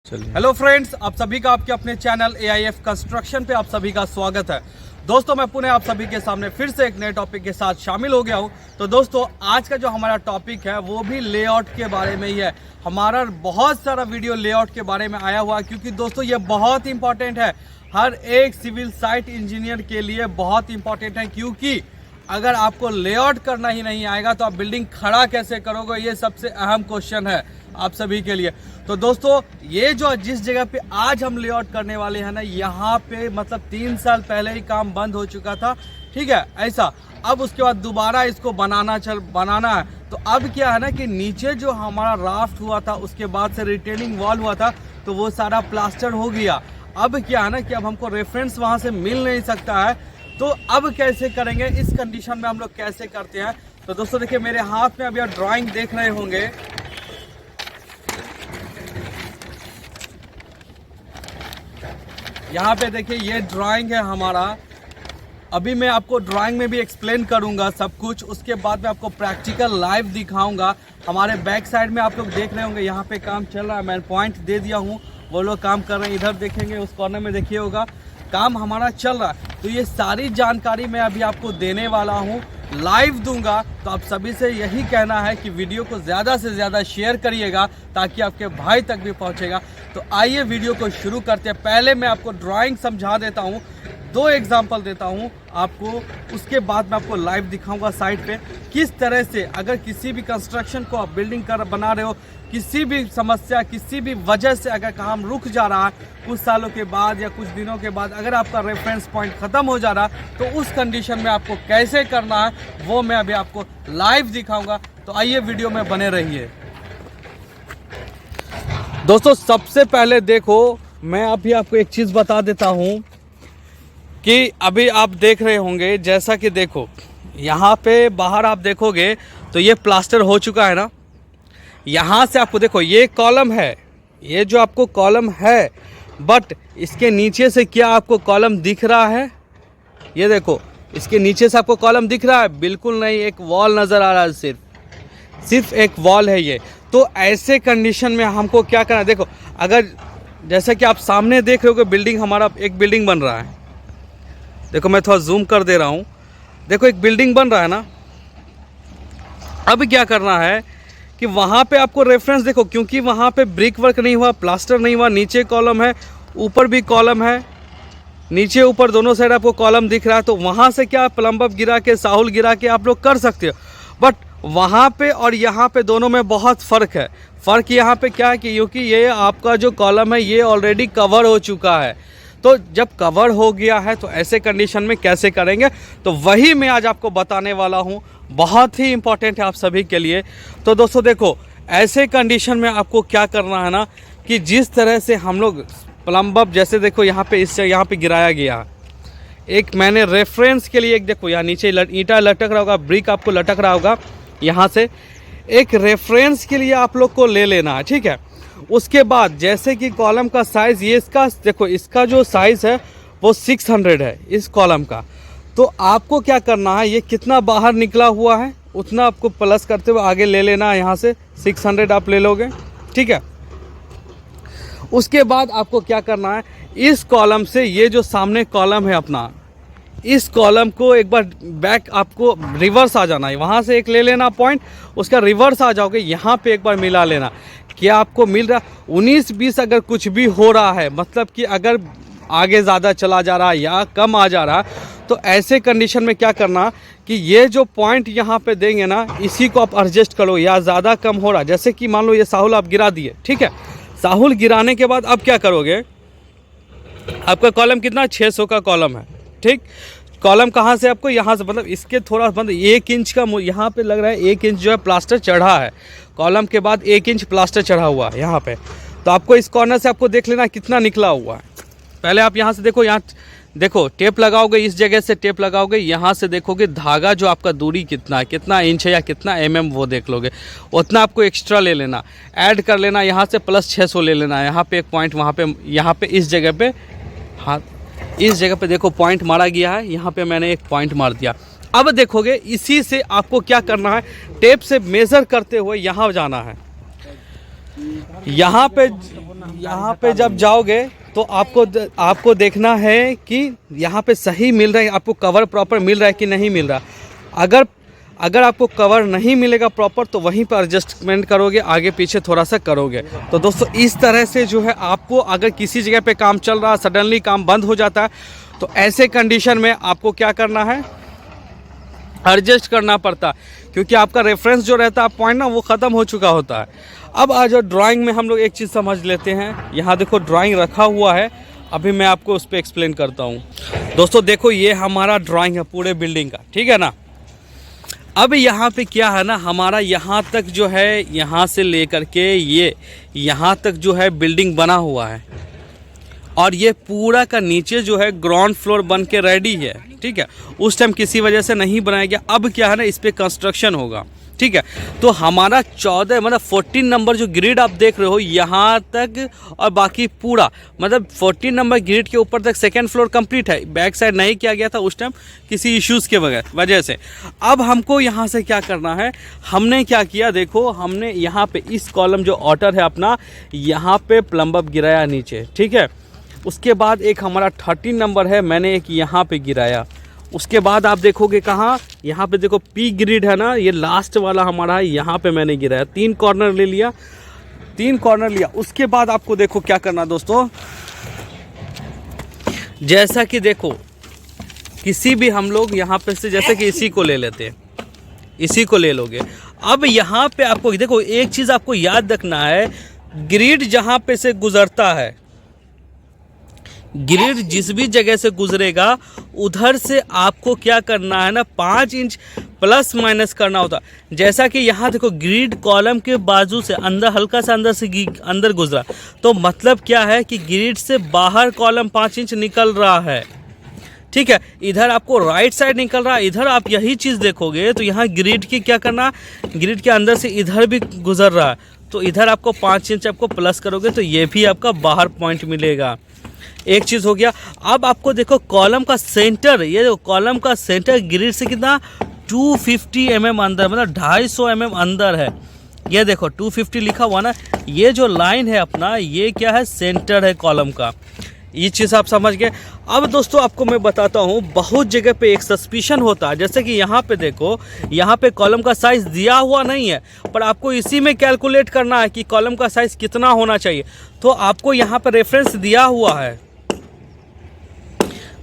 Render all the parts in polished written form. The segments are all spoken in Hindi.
हेलो फ्रेंड्स, आप सभी का आपके अपने चैनल AIF कंस्ट्रक्शन पे आप सभी का स्वागत है। दोस्तों, मैं पुणे आप सभी के सामने फिर से एक नए टॉपिक के साथ शामिल हो गया हूं। तो दोस्तों, आज का जो हमारा टॉपिक है वो भी लेआउट के बारे में ही है। हमारा बहुत सारा वीडियो लेआउट के बारे में आया हुआ है, क्योंकि दोस्तों ये बहुत इंपॉर्टेंट है। हर एक सिविल साइट इंजीनियर के लिए बहुत इंपॉर्टेंट है, क्योंकि अगर आपको लेआउट करना ही नहीं आएगा तो आप बिल्डिंग खड़ा कैसे करोगे, ये सबसे अहम क्वेश्चन है आप सभी के लिए। तो दोस्तों, ये जो जिस जगह पे आज हम लेआउट करने वाले हैं ना, यहाँ पे मतलब 3 साल पहले ही काम बंद हो चुका था, ठीक है ऐसा। अब उसके बाद दोबारा इसको बनाना है। तो अब क्या है ना कि नीचे जो हमारा राफ्ट हुआ था, उसके बाद से रिटेनिंग वॉल हुआ था, तो वो सारा प्लास्टर हो गया। अब क्या है ना कि अब हमको रेफरेंस वहाँ से मिल नहीं सकता है। तो अब कैसे करेंगे, इस कंडीशन में हम लोग कैसे करते हैं। तो दोस्तों देखिए, मेरे हाथ में अभी आप ड्राइंग देख रहे होंगे। यहाँ पे देखिए, ये ड्राइंग है हमारा। अभी मैं आपको ड्राइंग में भी एक्सप्लेन करूंगा सब कुछ, उसके बाद में आपको प्रैक्टिकल लाइव दिखाऊंगा। हमारे बैक साइड में आप लोग देख रहे होंगे, यहाँ पे काम चल रहा है। मैं पॉइंट दे दिया हूँ, वो लोग काम कर रहे हैं। इधर देखेंगे, उस कॉर्नर में देखिए होगा, काम हमारा चल रहा है। तो ये सारी जानकारी मैं अभी आपको देने वाला हूँ, लाइव दूंगा। तो आप सभी से यही कहना है कि वीडियो को ज़्यादा से ज़्यादा शेयर करिएगा, ताकि आपके भाई तक भी पहुँचेगा। तो आइए वीडियो को शुरू करते हैं। पहले मैं आपको ड्राइंग समझा देता हूँ, 2 एग्जाम्पल देता हूँ आपको, उसके बाद मैं आपको लाइव दिखाऊंगा साइड पे किस तरह से अगर किसी भी कंस्ट्रक्शन को आप बिल्डिंग बना रहे हो, किसी भी समस्या, किसी भी वजह से अगर काम रुक जा रहा है कुछ सालों के बाद या कुछ दिनों के बाद, अगर आपका रेफरेंस पॉइंट ख़त्म हो जा रहा है, तो उस कंडीशन में आपको कैसे करना है वो मैं अभी आपको लाइव दिखाऊंगा। तो आइए वीडियो में बने रहिए। दोस्तों, सबसे पहले देखो, मैं अभी आपको एक चीज़ बता देता हूँ कि अभी आप देख रहे होंगे, जैसा कि देखो यहाँ पे बाहर आप देखोगे तो ये प्लास्टर हो चुका है ना। यहाँ से आपको देखो, ये कॉलम है, ये जो आपको कॉलम है, बट इसके नीचे से क्या आपको कॉलम दिख रहा है? ये देखो, इसके नीचे से आपको कॉलम दिख रहा है? बिल्कुल नहीं, एक वॉल नज़र आ रहा है, सिर्फ एक वॉल है ये। तो ऐसे कंडीशन में हमको क्या करना है, देखो अगर जैसा कि आप सामने देख रहे हो कि बिल्डिंग, हमारा एक बिल्डिंग बन रहा है। देखो मैं थोड़ा जूम कर दे रहा हूँ, देखो एक बिल्डिंग बन रहा है ना। अब क्या करना है कि वहाँ पे आपको रेफरेंस देखो, क्योंकि वहाँ पे ब्रिक वर्क नहीं हुआ, प्लास्टर नहीं हुआ, नीचे कॉलम है, ऊपर भी कॉलम है, नीचे ऊपर दोनों साइड आपको कॉलम दिख रहा है। तो वहाँ से क्या प्लम्बर गिरा के, साहुल गिरा के आप लोग कर सकते हो। बट वहाँ पे और यहाँ पे दोनों में बहुत फ़र्क है। फ़र्क यहाँ पे क्या है कि क्योंकि ये आपका जो कॉलम है ये ऑलरेडी कवर हो चुका है। तो जब कवर हो गया है तो ऐसे कंडीशन में कैसे करेंगे, तो वही मैं आज आपको बताने वाला हूँ। बहुत ही इम्पॉर्टेंट है आप सभी के लिए। तो दोस्तों देखो, ऐसे कंडीशन में आपको क्या करना है ना कि जिस तरह से हम लोग प्लम्बर, जैसे देखो यहाँ पे यहाँ पे गिराया गया, एक मैंने रेफरेंस के लिए एक देखो यहाँ नीचे ईंटा लटक रहा होगा, ब्रिक आपको लटक रहा होगा, यहाँ से एक रेफरेंस के लिए आप लोग को ले लेना है, ठीक है। उसके बाद जैसे कि कॉलम का साइज़, ये इसका देखो, इसका जो साइज़ है वो 600 है इस कॉलम का। तो आपको क्या करना है, ये कितना बाहर निकला हुआ है उतना आपको प्लस करते हुए आगे ले लेना है। यहाँ से 600 आप ले लोगे, ठीक है। उसके बाद आपको क्या करना है, इस कॉलम से ये जो सामने कॉलम है अपना, इस कॉलम को एक बार बैक आपको रिवर्स आ जाना है। वहाँ से एक ले लेना पॉइंट, उसका रिवर्स आ जाओगे, यहाँ पे एक बार मिला लेना। क्या आपको मिल रहा 19-20 अगर कुछ भी हो रहा है, मतलब कि अगर आगे ज़्यादा चला जा रहा है या कम आ जा रहा है, तो ऐसे कंडीशन में क्या करना कि ये जो पॉइंट यहाँ पे देंगे ना, इसी को आप एडजस्ट करो। या ज़्यादा कम हो रहा है, जैसे कि मान लो ये साहुल आप गिरा दिए, ठीक है। साहुल गिराने के बाद अब क्या करोगे, आपका कॉलम कितना 600 का कॉलम है, ठीक। कॉलम कहाँ से आपको, यहाँ से, मतलब इसके थोड़ा मतलब 1 इंच का यहाँ पे लग रहा है, 1 इंच जो है प्लास्टर चढ़ा है। कॉलम के बाद 1 इंच प्लास्टर चढ़ा हुआ है यहाँ पे। तो आपको इस कॉर्नर से आपको देख लेना कितना निकला हुआ है। पहले आप यहाँ से देखो, यहाँ देखो टेप लगाओगे, इस जगह से टेप लगाओगे, यहाँ से देखोगे धागा जो आपका दूरी कितना है, कितना इंच है या कितना mm, वो देख लोगे। उतना आपको एक्स्ट्रा ले लेना, ऐड कर लेना, यहाँ से प्लस 600 ले लेना। यहाँ पे एक पॉइंट, वहाँ पे, यहाँ पे इस जगह पे, हाँ इस जगह पे देखो पॉइंट मारा गया है, यहाँ पे मैंने एक पॉइंट मार दिया। अब देखोगे इसी से आपको क्या करना है, टेप से मेज़र करते हुए यहाँ जाना है। यहाँ पे जब जाओगे तो आपको देखना है कि यहाँ पे सही मिल रहा है, आपको कवर प्रॉपर मिल रहा है कि नहीं मिल रहा। अगर आपको कवर नहीं मिलेगा प्रॉपर तो वहीं पर एडजस्टमेंट करोगे, आगे पीछे थोड़ा सा करोगे। तो दोस्तों इस तरह से जो है आपको, अगर किसी जगह पे काम चल रहा है, सडनली काम बंद हो जाता है, तो ऐसे कंडीशन में आपको क्या करना है, एडजस्ट करना पड़ता, क्योंकि आपका रेफरेंस जो रहता है पॉइंट ना, वो ख़त्म हो चुका होता है। अब आज ड्राइंग में हम लोग एक चीज़ समझ लेते हैं। यहाँ देखो ड्राइंग रखा हुआ है, अभी मैं आपको उस पर एक्सप्लेन करता हूँ। दोस्तों देखो ये हमारा ड्राइंग है पूरे बिल्डिंग का, ठीक है ना। अब यहाँ पे क्या है ना, हमारा यहाँ तक जो है, यहाँ से लेकर के ये यहाँ तक जो है बिल्डिंग बना हुआ है, और ये पूरा का नीचे जो है ग्राउंड फ्लोर बन के रेडी है, ठीक है। उस टाइम किसी वजह से नहीं बनाया गया, अब क्या है ना, इस पर कंस्ट्रक्शन होगा, ठीक है। तो हमारा 14 मतलब 14 नंबर जो ग्रिड आप देख रहे हो यहाँ तक, और बाकी पूरा मतलब 14 नंबर ग्रिड के ऊपर तक सेकेंड फ्लोर कंप्लीट है। बैक साइड नहीं किया गया था उस टाइम किसी इश्यूज़ के वजह से। अब हमको यहाँ से क्या करना है, हमने क्या किया, देखो हमने यहाँ पे इस कॉलम जो ऑर्डर है अपना, यहाँ पे प्लम्ब गिराया नीचे, ठीक है। उसके बाद एक हमारा 13 नंबर है, मैंने एक यहाँ पे गिराया। उसके बाद आप देखोगे कहाँ, यहाँ पे देखो पी ग्रिड है ना, ये लास्ट वाला हमारा है, यहाँ पे मैंने गिराया। 3 कॉर्नर ले लिया, 3 कॉर्नर लिया। उसके बाद आपको देखो क्या करना दोस्तों, जैसा कि देखो किसी भी हम लोग यहाँ पे से, जैसे कि इसी को ले लेते हैं, इसी को ले लोगे। अब यहाँ पे आपको देखो एक चीज़ आपको याद रखना है, ग्रिड जहाँ पे से गुजरता है, ग्रिड जिस भी जगह से गुजरेगा उधर से आपको क्या करना है ना, 5 इंच प्लस माइनस करना होता। जैसा कि यहाँ देखो ग्रिड कॉलम के बाजू से अंदर, हल्का सा अंदर से अंदर गुजरा, तो मतलब क्या है कि ग्रिड से बाहर कॉलम 5 इंच निकल रहा है, ठीक है। इधर आपको राइट साइड निकल रहा है, इधर आप यही चीज़ देखोगे तो यहाँ ग्रिड की क्या करना, ग्रिड के अंदर से इधर भी गुजर रहा है, तो इधर आपको 5 इंच आपको प्लस करोगे तो ये भी आपका बाहर पॉइंट मिलेगा। एक चीज़ हो गया। अब आपको देखो कॉलम का सेंटर, ये जो कॉलम का सेंटर ग्रिड से कितना 250 mm अंदर, मतलब 250 mm अंदर है। ये देखो 250 लिखा हुआ ना, ये जो लाइन है अपना, ये क्या है, सेंटर है कॉलम का। ये चीज़ आप समझ गए। अब दोस्तों आपको मैं बताता हूँ, बहुत जगह पे एक सस्पिशन होता है, जैसे कि यहाँ पे देखो, यहाँ पे कॉलम का साइज़ दिया हुआ नहीं है, पर आपको इसी में कैलकुलेट करना है कि कॉलम का साइज़ कितना होना चाहिए। तो आपको यहाँ पर रेफरेंस दिया हुआ है।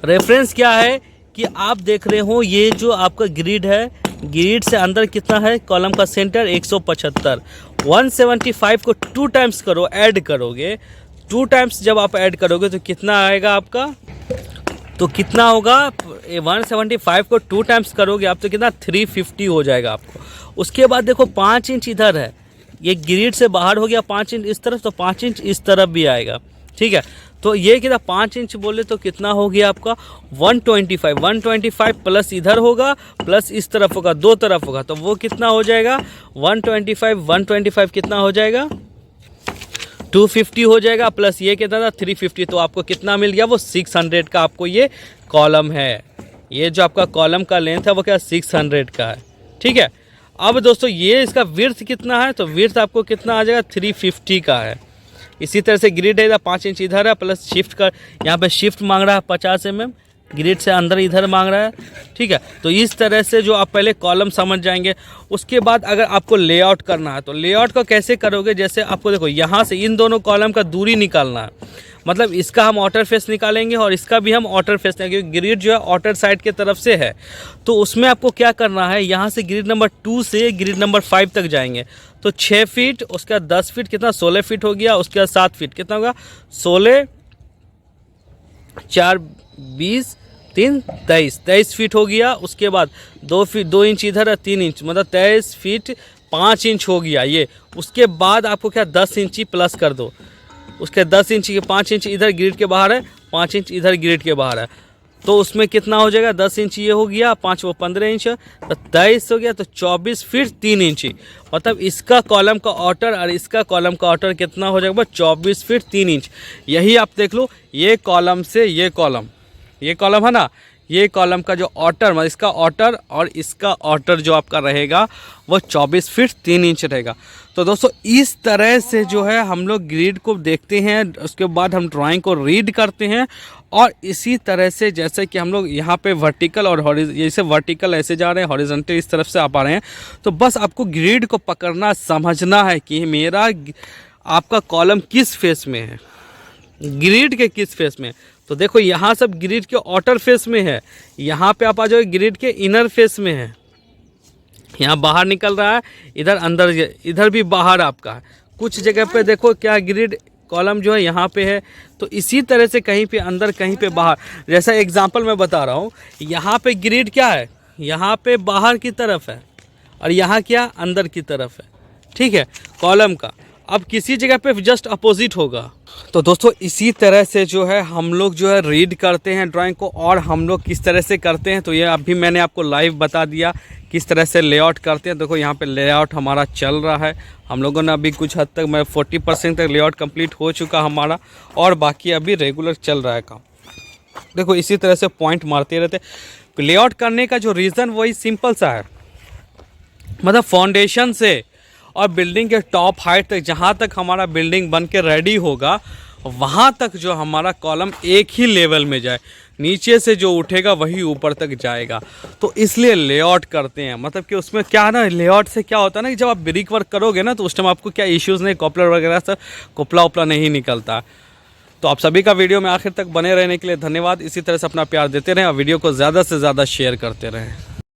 रेफरेंस क्या है कि आप देख रहे हो, ये जो आपका ग्रिड है, ग्रिड से अंदर कितना है, कॉलम का सेंटर 175, 175 को 2 टाइम्स करो, ऐड करोगे, 2 टाइम्स जब आप ऐड करोगे तो कितना आएगा आपका, तो कितना होगा, 175 को 2 टाइम्स करोगे आप तो कितना 350 हो जाएगा आपको। उसके बाद देखो 5 इंच इधर है, ये ग्रिड से बाहर हो गया 5 इंच इस तरफ, तो 5 इंच इस तरफ भी आएगा, ठीक है। तो ये कितना 5 इंच बोले तो कितना हो गया आपका 125 प्लस इधर होगा प्लस इस तरफ होगा, 2 तरफ होगा, तो वो कितना हो जाएगा 125 कितना हो जाएगा 250 हो जाएगा, प्लस ये कितना था 350, तो आपको कितना मिल गया, वो 600 का आपको ये कॉलम है। ये जो आपका कॉलम का लेंथ है वो क्या 600 का है, ठीक है। अब दोस्तों ये इसका विड्थ कितना है, तो विड्थ आपको कितना आ जाएगा 350 का है। इसी तरह से ग्रिड है 5 इंच इधर है, प्लस शिफ्ट कर, यहाँ पे शिफ्ट मांग रहा है 50 mm, ग्रिड से अंदर इधर मांग रहा है, ठीक है। तो इस तरह से जो आप पहले कॉलम समझ जाएंगे। उसके बाद अगर आपको लेआउट करना है तो लेआउट को कैसे करोगे, जैसे आपको देखो यहाँ से इन दोनों कॉलम का दूरी निकालना है, मतलब इसका हम आउटर फेस निकालेंगे और इसका भी हम आउटर फेस, क्योंकि ग्रिड जो है आउटर साइड के तरफ से है। तो उसमें आपको क्या करना है, यहाँ से ग्रिड नंबर 2 से ग्रिड नंबर 5 तक जाएंगे, तो 6 फीट, उसका 10 फीट कितना 16 फीट हो गया, उसके बाद 7 फीट कितना होगा 16, 4, 20, 3, 23 फीट हो गया। उसके बाद 2 फीट 2 इंच इधर है, 3 इंच, मतलब 23 फीट 5 इंच हो गया ये। उसके बाद आपको क्या 10 इंची प्लस कर दो, उसके 10 इंच के 5 इंच इधर ग्रिड के बाहर है, 5 इंच इधर ग्रिड के बाहर है, तो उसमें कितना हो जाएगा 10 इंच ये हो गया, 5 वो 15 इंच, तो 23 हो गया, तो 24 फीट 3 इंची, मतलब इसका कॉलम का आउटर और इसका कॉलम का आउटर कितना हो जाएगा 24 फीट 3 इंच। यही आप देख लो, ये कॉलम से ये कॉलम है ना, ये कॉलम का जो ऑटर मतलब इसका ऑटर और इसका ऑटर जो आपका रहेगा वो 24 फीट 3 इंच रहेगा। तो दोस्तों इस तरह से जो है हम लोग ग्रिड को देखते हैं, उसके बाद हम ड्राइंग को रीड करते हैं और इसी तरह से जैसे कि हम लोग यहाँ पे वर्टिकल और जैसे वर्टिकल ऐसे जा रहे हैं, हॉरिजॉन्टल इस तरफ से आप आ रहे हैं, तो बस आपको ग्रिड को पकड़ना समझना है कि मेरा आपका कॉलम किस फेस में है, ग्रिड के किस फेस में। तो देखो यहाँ सब ग्रिड के आउटर फेस में है, यहाँ पे आप आ जाओ ग्रिड के इनर फेस में है, यहाँ बाहर निकल रहा है, इधर अंदर, इधर भी बाहर आपका है। कुछ जगह पे देखो क्या ग्रिड कॉलम जो है यहाँ पे है, तो इसी तरह से कहीं पे अंदर कहीं पे बाहर। जैसा एग्जांपल मैं बता रहा हूँ, यहाँ पे ग्रिड क्या है, यहाँ पे बाहर की तरफ है और यहाँ क्या अंदर की तरफ है, ठीक है, कॉलम का। अब किसी जगह पे जस्ट अपोजिट होगा। तो दोस्तों इसी तरह से जो है हम लोग जो है रीड करते हैं ड्राइंग को, और हम लोग किस तरह से करते हैं तो ये अभी मैंने आपको लाइव बता दिया किस तरह से लेआउट करते हैं। देखो यहाँ पे लेआउट हमारा चल रहा है, हम लोगों ने अभी कुछ हद तक, मैं 40% तक लेआउट कंप्लीट हो चुका हमारा, और बाकी अभी रेगुलर चल रहा है काम। देखो इसी तरह से पॉइंट मारते रहते। लेआउट करने का जो रीज़न वही सिंपल सा है, मतलब फाउंडेशन से और बिल्डिंग के टॉप हाइट तक, जहाँ तक हमारा बिल्डिंग बन के रेडी होगा वहाँ तक जो हमारा कॉलम एक ही लेवल में जाए, नीचे से जो उठेगा वही ऊपर तक जाएगा। तो इसलिए लेआउट करते हैं, मतलब कि उसमें क्या ना, लेआउट से क्या होता है ना कि जब आप ब्रिक वर्क करोगे ना तो उस टाइम आपको क्या इश्यूज़ नहीं, कॉपलर वगैरह से कोपला उपला नहीं निकलता। तो आप सभी का वीडियो में आखिर तक बने रहने के लिए धन्यवाद। इसी तरह से अपना प्यार देते रहें और वीडियो को ज़्यादा से ज़्यादा शेयर करते रहें।